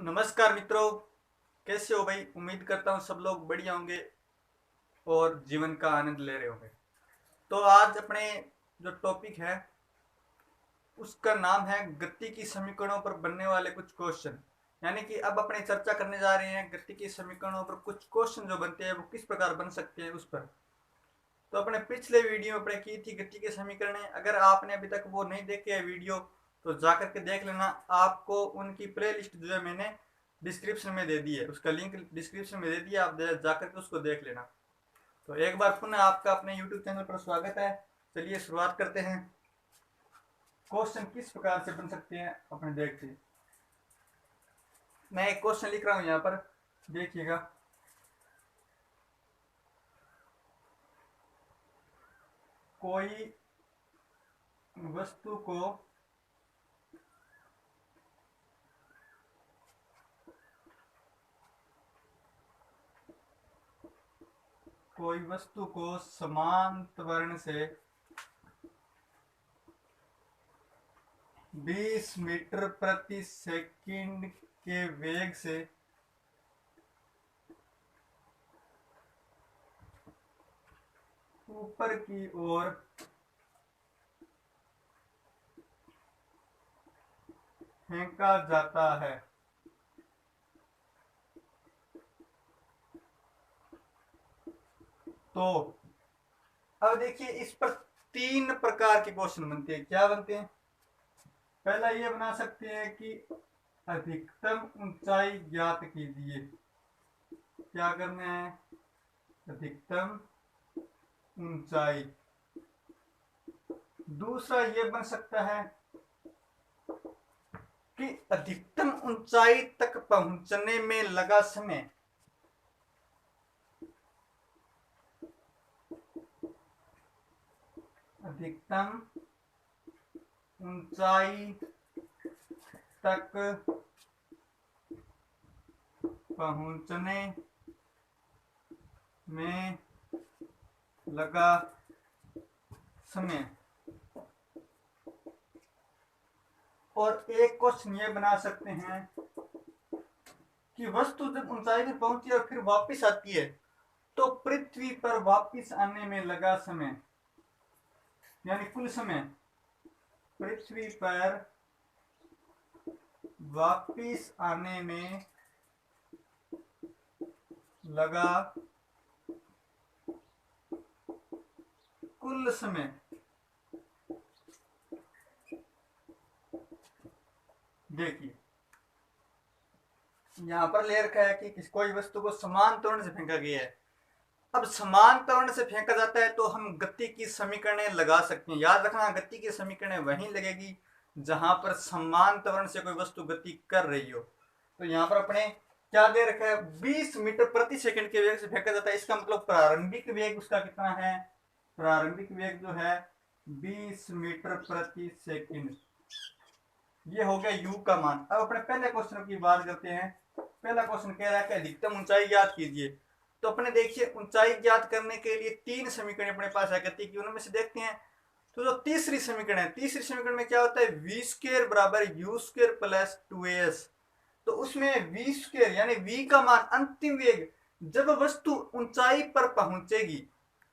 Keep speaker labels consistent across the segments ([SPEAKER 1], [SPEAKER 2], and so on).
[SPEAKER 1] नमस्कार मित्रों, कैसे हो भाई। उम्मीद करता हूँ सब लोग बढ़िया होंगे और जीवन का आनंद ले रहे होंगे। तो आज अपने जो टॉपिक है उसका नाम है गति की समीकरणों पर बनने वाले कुछ क्वेश्चन। यानी कि अब अपने चर्चा करने जा रहे हैं गति की समीकरणों पर कुछ क्वेश्चन जो बनते हैं वो किस प्रकार बन सकते हैं उस पर। तो अपने पिछले वीडियो में अपने की थी गति के समीकरण। अगर आपने अभी तक वो नहीं देखे है वीडियो तो जाकर के देख लेना। आपको उनकी प्ले लिस्ट जो है मैंने डिस्क्रिप्शन में दे दी है, उसका लिंक डिस्क्रिप्शन में दे दिया, आप जाकर के उसको देख लेना। तो एक बार पुनः आपका अपने यूट्यूब चैनल पर स्वागत है। चलिए शुरुआत करते हैं। क्वेश्चन किस प्रकार से बन सकते हैं अपने देखते हैं। मैं एक क्वेश्चन लिख रहा हूं यहाँ पर, देखिएगा। कोई वस्तु को समान त्वरण से 20 मीटर प्रति सेकंड के वेग से ऊपर की ओर फेंका जाता है तो अब देखिए इस पर 3 प्रकार के क्वेश्चन बनते हैं। क्या बनते हैं? पहला ये बना सकते हैं कि अधिकतम ऊंचाई ज्ञात कीजिए। क्या करना है? अधिकतम ऊंचाई। दूसरा ये बन सकता है कि अधिकतम ऊंचाई तक पहुंचने में लगा समय। अधिकतम ऊंचाई तक पहुंचने में लगा समय। और एक क्वेश्चन ये बना सकते हैं कि वस्तु जब ऊंचाई पर पहुंची और फिर वापस आती है तो पृथ्वी पर वापस आने में लगा समय, यानी कुल समय पृथ्वी पर वापस आने में लगा कुल समय। देखिए यहां पर ले रखा है कि कोई वस्तु को समान त्वरण से फेंका गया है। अब समान त्वरण से फेंका जाता है तो हम गति की समीकरणें लगा सकते हैं। याद रखना, गति की समीकरणें वहीं लगेगी जहां पर समान त्वरण से कोई वस्तु गति कर रही हो। तो यहाँ पर अपने क्या दे रखा है? 20 मीटर प्रति सेकंड के वेग से फेंका जाता है। इसका मतलब प्रारंभिक वेग उसका कितना है? प्रारंभिक वेग जो है 20 मीटर प्रति सेकंड। ये हो गया यू का मान। अब अपने पहले क्वेश्चन की बात करते हैं। पहला क्वेश्चन कह रहा है कि अधिकतम ऊंचाई ज्ञात कीजिए। तो अपने देखिए ऊंचाई ज्ञात करने के लिए 3 समीकरण अपने पास है गति की, उनमें से देखते हैं। तो जो तीसरी समीकरण है, तीसरी समीकरण में क्या होता है? वी स्क्वायर बराबर यू स्क्वायर प्लस 2as। तो उसमें वी स्क्वायर यानी वी का मान अंतिम वेग, जब वस्तु ऊंचाई पर पहुंचेगी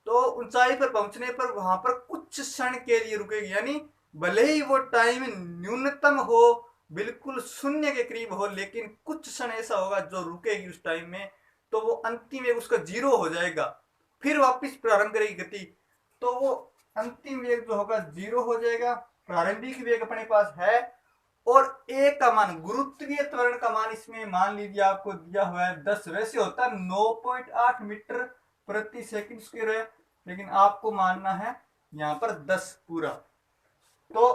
[SPEAKER 1] तो ऊंचाई पर पहुंचने पर वहां पर कुछ क्षण के लिए रुकेगी। यानी भले ही वो टाइम न्यूनतम हो, बिल्कुल शून्य के करीब हो, लेकिन कुछ क्षण ऐसा होगा जो रुकेगी उस टाइम में, तो वो अंतिम वेग उसका 0 हो जाएगा, फिर वापस प्रारंभ करेगी गति। तो वो अंतिम वेग जो होगा 0 हो जाएगा। प्रारंभिक वेग अपने पास है और ए का मान, गुरुत्वीय त्वरण का मान इसमें मान लीजिए आपको दिया हुआ है 10। वैसे होता है 9.8 मीटर प्रति सेकंड स्क्वायर है, लेकिन आपको मानना है यहाँ पर 10 पूरा। तो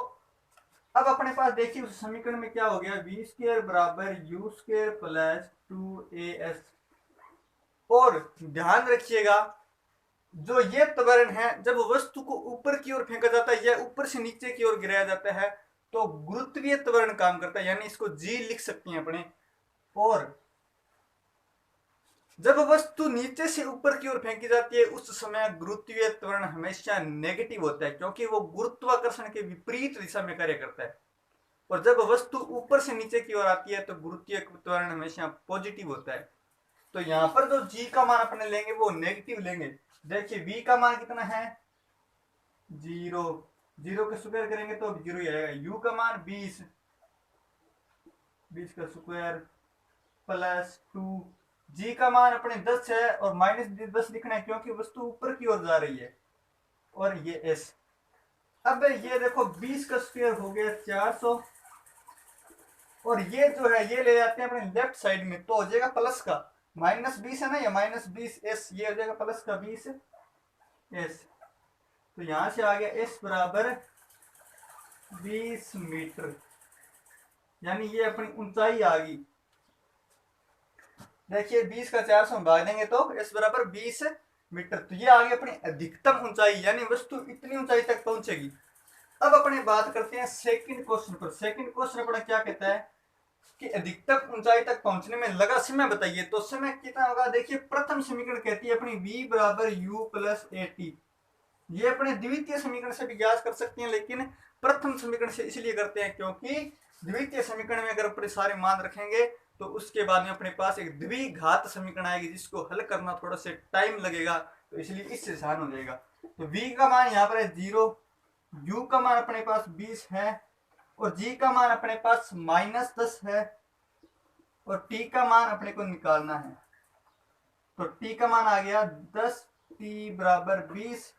[SPEAKER 1] अब अपने पास देखिए उस समीकरण में क्या हो गया? वी स्क्वायर बराबर यू स्क्वायर प्लस 2as। और ध्यान रखिएगा जो ये त्वरण है, जब वस्तु को ऊपर की ओर फेंका जाता है या ऊपर से नीचे की ओर गिराया जाता है तो गुरुत्वीय त्वरण काम करता है, यानी इसको जी लिख सकते हैं अपने। और जब वस्तु नीचे से ऊपर की ओर फेंकी जाती है उस समय गुरुत्वीय त्वरण हमेशा नेगेटिव होता है, क्योंकि वो गुरुत्वाकर्षण के विपरीत दिशा में कार्य करता है। और जब वस्तु ऊपर से नीचे की ओर आती है तो गुरुत्वीय त्वरण हमेशा पॉजिटिव होता है। तो यहाँ पर जो जी का मान अपने लेंगे वो नेगेटिव लेंगे। देखिए वी का मान कितना है 0, 0 के स्क्वायर करेंगे तो 0 ही आएगा। यू का मान 20, 20 का स्क्वायर प्लस 2। जी का मान अपने 10 है और माइनस 10 लिखना है क्योंकि वस्तु ऊपर की ओर जा रही है। और ये एस, अब ये देखो 20 का स्क्वायर हो गया 400, और ये जो है ये ले जाते हैं अपने लेफ्ट साइड में तो हो जाएगा प्लस का, -20 है ना, ये -20 एस, ये हो जाएगा प्लस का 20 एस। तो यहां से आ गया एस बराबर 20 मीटर, यानी ये अपनी ऊंचाई आ गई। देखिए 20 का 400 में भाग देंगे तो एस बराबर 20 मीटर। तो ये आ गई अपनी अधिकतम ऊंचाई, यानी वस्तु इतनी ऊंचाई तक पहुंचेगी। अब अपने बात करते हैं सेकंड क्वेश्चन पर। सेकंड क्वेश्चन अपना क्या कहता है कि अधिकतम ऊंचाई तक पहुंचने में लगा समय बताइए। तो समय कितना होगा, देखिए प्रथम समीकरण कहती है अपनी v बराबर u प्लस at। ये अपने द्वितीय समीकरण से भी ज्ञात कर सकते हैं, लेकिन प्रथम समीकरण से इसलिए करते हैं क्योंकि द्वितीय समीकरण में अगर अपने सारे मान रखेंगे तो उसके बाद में अपने पास एक द्विघात समीकरण आएगी जिसको हल करना थोड़ा सा टाइम लगेगा, तो इसलिए इससे आसान हो जाएगा। तो v का मान यहाँ पर है 0, u का मान अपने पास 20 है और g का मान अपने पास -10 है और t का मान अपने को निकालना है। तो t का मान आ गया 10, t बराबर 20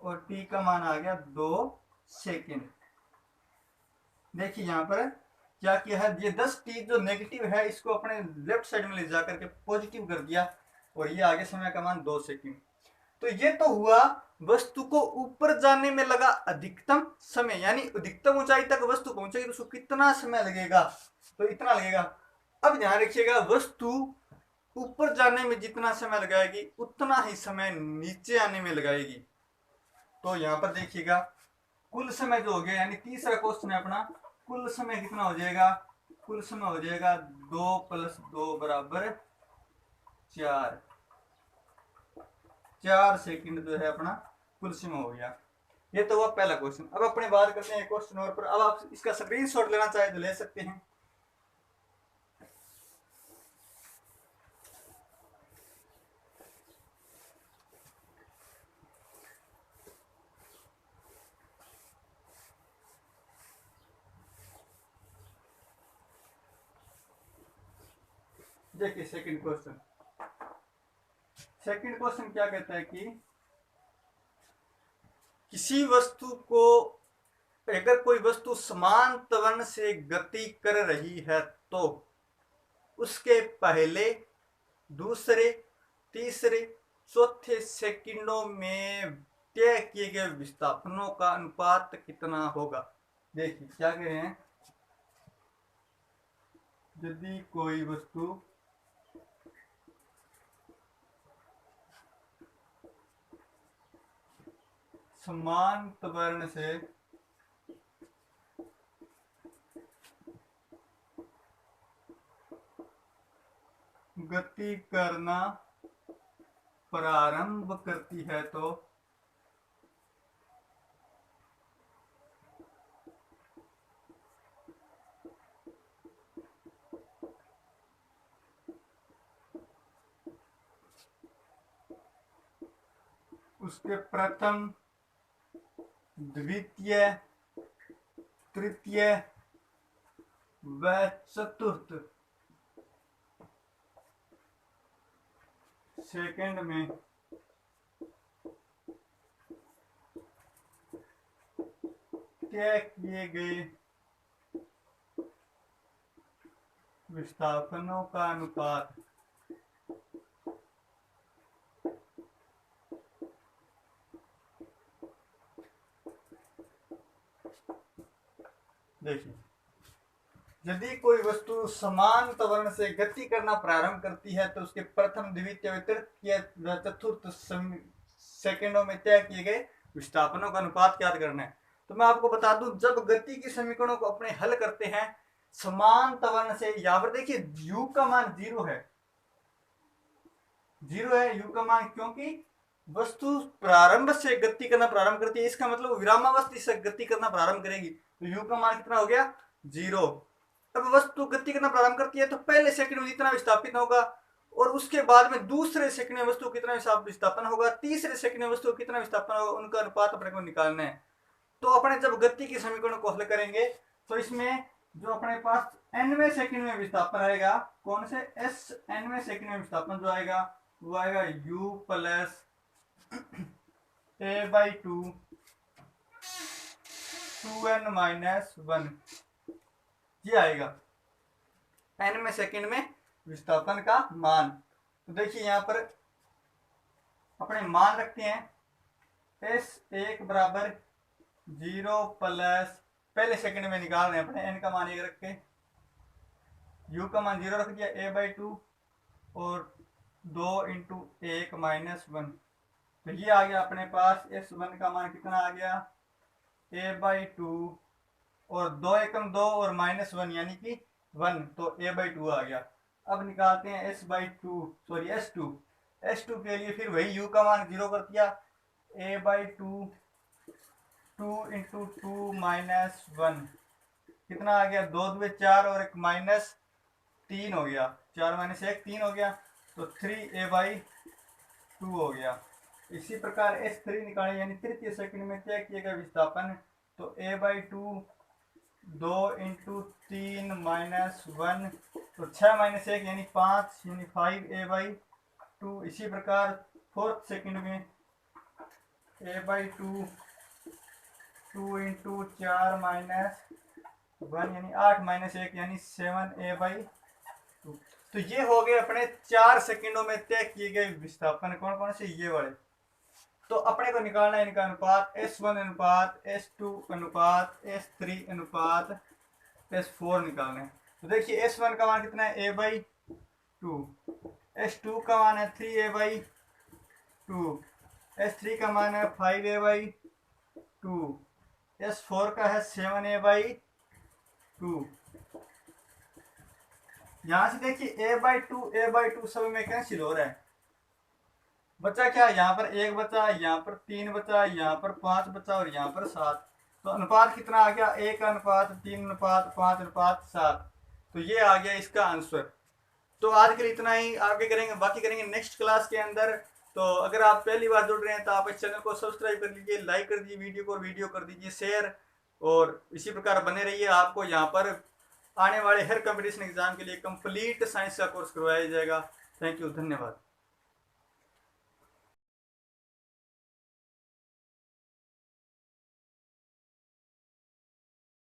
[SPEAKER 1] और t का मान आ गया 2 सेकेंड। देखिए यहाँ पर क्या किया है, ये 10t जो नेगेटिव है इसको अपने लेफ्ट साइड में ले जाकर के पॉजिटिव कर दिया और ये आगे समय का मान 2 सेकेंड। तो ये तो हुआ वस्तु को ऊपर जाने में लगा अधिकतम समय, यानी अधिकतम ऊंचाई तक वस्तु पहुंचेगी तो उसको कितना समय लगेगा, तो इतना लगेगा। अब ध्यान रखिएगा वस्तु ऊपर जाने में जितना समय लगाएगी उतना ही समय नीचे आने में लगाएगी। तो यहाँ पर देखिएगा कुल समय जो हो गया, यानी तीसरा क्वेश्चन है अपना, कुल समय कितना हो जाएगा, कुल समय हो जाएगा 2 + 2 बराबर 4 सेकंड जो है अपना कुल समय हो गया। ये तो हुआ पहला क्वेश्चन। अब अपने बात करते हैं क्वेश्चन और पर। अब आप इसका स्क्रीनशॉट लेना चाहे तो ले सकते हैं। देखिए सेकंड क्वेश्चन, सेकंड क्वेश्चन क्या कहता है कि किसी वस्तु को, अगर कोई वस्तु समान त्वरण से गति कर रही है तो उसके पहले, दूसरे, तीसरे, चौथे सेकंडों में तय किए गए विस्थापनों का अनुपात कितना होगा। देखिए क्या कह रहे हैं, यदि कोई वस्तु समान त्वरण से गति करना प्रारंभ करती है तो उसके प्रथम, द्वितीय, तृतीय व चतुर्थ सेकंड में तय किए गए विस्थापनों का अनुपात देखिए, यदि कोई वस्तु समान त्वरण से गति करना प्रारंभ करती है तो उसके प्रथम, द्वितीय, तृतीय व चतुर्थ सेकंडों में तय किए गए विस्थापनों का अनुपात ज्ञात करना है। तो मैं आपको बता दूं, जब गति के समीकरणों को अपने हल करते हैं समान त्वरण से, यहाँ पर देखिए u का मान 0 है, 0 है u का मान, क्योंकि वस्तु प्रारंभ से गति करना प्रारंभ करती है, इसका मतलब विरामावस्था से गति करना प्रारंभ करेगी। तो u का मान कितना हो गया 0। अब वस्तु गति करना प्रारंभ करती है तो पहले सेकंड में जितना विस्थापित होगा और उसके बाद में दूसरे सेकंड में वस्तु कितना विस्थापन होगा, तीसरे सेकंड में वस्तु कितना विस्थापन होगा, उनका अनुपात अपने को निकालना है। तो अपने जब गति के समीकरण को हल करेंगे तो इसमें जो अपने पास nवें सेकंड में विस्थापन आएगा, कौन से s nवें सेकंड में विस्थापन जो आएगा वो आएगा u plus a/2 2n minus 1, ये आएगा nवें सेकंड में विस्थापन का मान। तो देखिए यहाँ पर अपने मान रखते हैं s1 बराबर 0 प्लस पहले सेकंड में निकाल रहे हैं अपने n का मान 1 रख के, u का मान 0 रख दिया, a/2 और 2 इंटू 1 माइनस 1। तो ये आ गया अपने पास s1 का मान कितना आ गया a/2 और 2 एकम 2 और माइनस 1 यानी कि 1, तो a/2 आ गया। अब निकालते हैं s2 के लिए फिर वही u का मान 0 कर दिया, a/2 2 इंटू 2 माइनस 1 कितना आ गया 2 2 4 और 1 माइनस 3 हो गया, 4 माइनस 1 3 हो गया, तो 3a/2 हो गया। इसी प्रकार s3 निकालें यानी तृतीय सेकंड में तय किए गए विस्थापन, तो a/2 2 इंटू 3 माइनस 1, तो 6 माइनस 1 यानी 5 यानी 5a/2। इसी प्रकार फोर्थ सेकंड में a/2 2 इंटू 4 माइनस 1 यानी 8 माइनस 1 यानी 7a/2। तो ये हो गए अपने 4 सेकंडों में तय किए गए विस्थापन, कौन कौन से, ये वाले। तो अपने को निकालना है इनका अनुपात s1 अनुपात s2 अनुपात s3 अनुपात s4 निकालना है। तो देखिए s1 का मान कितना है a/2, s2 का मान है 3a/2, s3 का मान है 5a/2, s4 का है 7a/2। यहां से देखिए a/2 सब में कैंसिल हो रहा है, बचा क्या, यहाँ पर 1 बचा, यहाँ पर 3 बचा, यहाँ पर 5 बचा और यहाँ पर 7। तो अनुपात कितना आ गया 1 अनुपात 3 अनुपात 5 अनुपात 7। तो ये आ गया इसका आंसर। तो आज के लिए इतना ही, आगे करेंगे, बाकी करेंगे नेक्स्ट क्लास के अंदर। तो अगर आप पहली बार जुड़ रहे हैं तो आप इस चैनल को सब्सक्राइब कर लीजिए, लाइक कर दीजिए वीडियो को, और वीडियो कर दीजिए शेयर, और इसी प्रकार बने रहिए। आपको यहाँ पर आने वाले हर कंपटीशन एग्जाम के लिए कंप्लीट साइंस का कोर्स करवाया जाएगा। थैंक यू, धन्यवाद।